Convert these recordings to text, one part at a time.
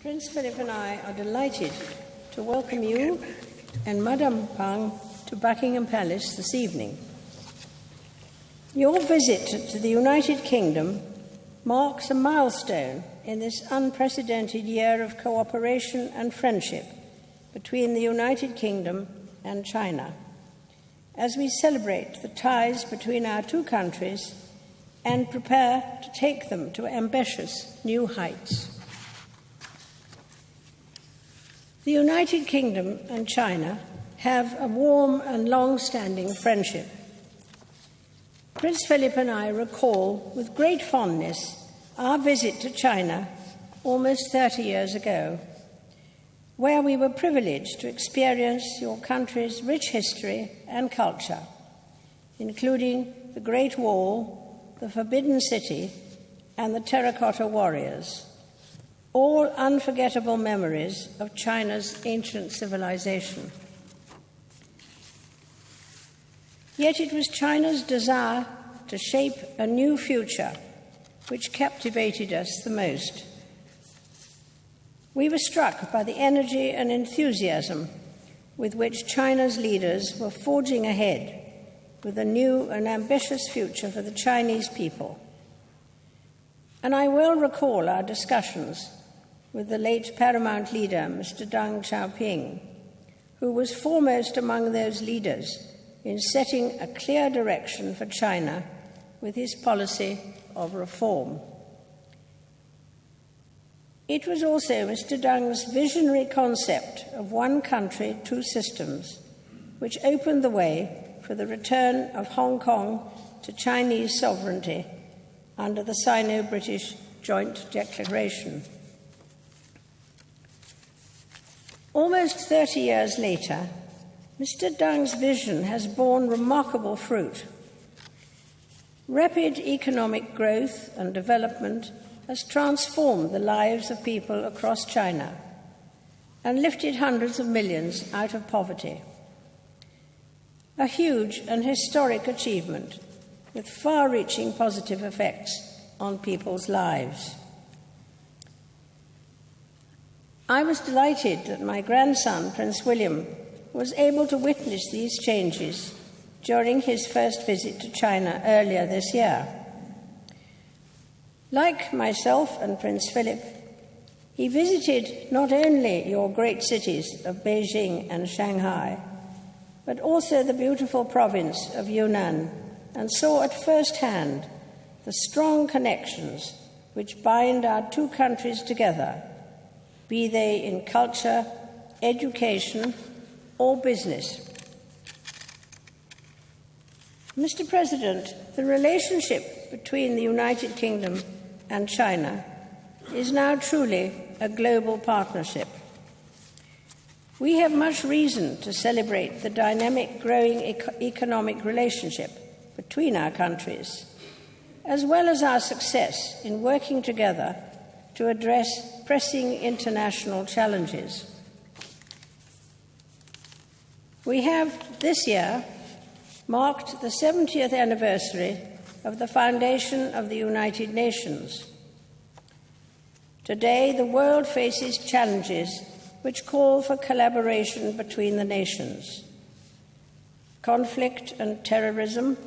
Prince Philip and I are delighted to welcome you and Madame Pang to Buckingham Palace this evening. Your visit to the United Kingdom marks a milestone in this unprecedented year of cooperation and friendship between the United Kingdom and China, as we celebrate the ties between our two countries and prepare to take them to ambitious new heights. The United Kingdom and China have a warm and long-standing friendship. Prince Philip and I recall with great fondness our visit to China almost 30 years ago, where we were privileged to experience your country's rich history and culture, including the Great Wall, the Forbidden City, and the Terracotta Warriors, all unforgettable memories of China's ancient civilization. Yet it was China's desire to shape a new future which captivated us the most. We were struck by the energy and enthusiasm with which China's leaders were forging ahead with a new and ambitious future for the Chinese people. And I well recall our discussions with the late paramount leader, Mr. Deng Xiaoping, who was foremost among those leaders in setting a clear direction for China with his policy of reform. It was also Mr. Deng's visionary concept of one country, two systems, which opened the way for the return of Hong Kong to Chinese sovereignty under the Sino-British Joint Declaration. Almost 30 years later, Mr. Deng's vision has borne remarkable fruit. Rapid economic growth and development has transformed the lives of people across China and lifted hundreds of millions out of poverty. A huge and historic achievement with far-reaching positive effects on people's lives. I was delighted that my grandson, Prince William, was able to witness these changes during his first visit to China earlier this year. Like myself and Prince Philip, he visited not only your great cities of Beijing and Shanghai, but also the beautiful province of Yunnan, and saw at first hand the strong connections which bind our two countries together, be they in culture, education, or business. Mr. President, the relationship between the United Kingdom and China is now truly a global partnership. We have much reason to celebrate the dynamic, growing economic relationship between our countries, as well as our success in working together to address pressing international challenges. We have this year marked the 70th anniversary of the foundation of the United Nations. Today, the world faces challenges which call for collaboration between the nations: conflict and terrorism,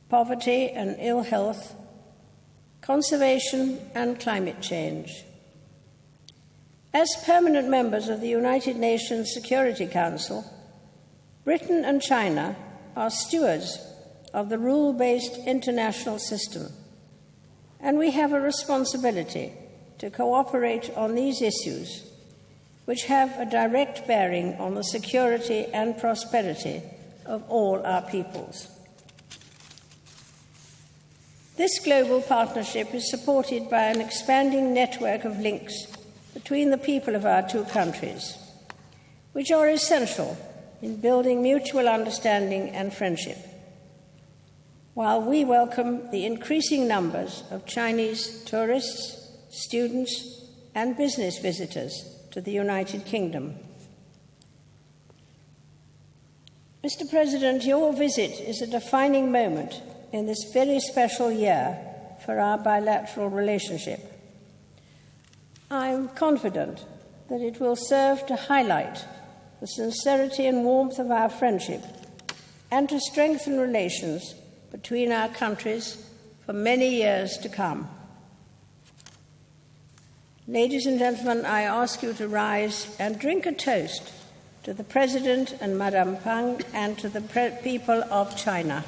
poverty and ill health, conservation and climate change. As permanent members of the United Nations Security Council, Britain and China are stewards of the rule-based international system, and we have a responsibility to cooperate on these issues, which have a direct bearing on the security and prosperity of all our peoples. This global partnership is supported by an expanding network of links between the people of our two countries, which are essential in building mutual understanding and friendship. While we welcome the increasing numbers of Chinese tourists, students, and business visitors to the United Kingdom. Mr. President, your visit is a defining moment in this very special year for our bilateral relationship. I'm confident that it will serve to highlight the sincerity and warmth of our friendship and to strengthen relations between our countries for many years to come. Ladies and gentlemen, I ask you to rise and drink a toast to the President and Madame Pang and to the people of China.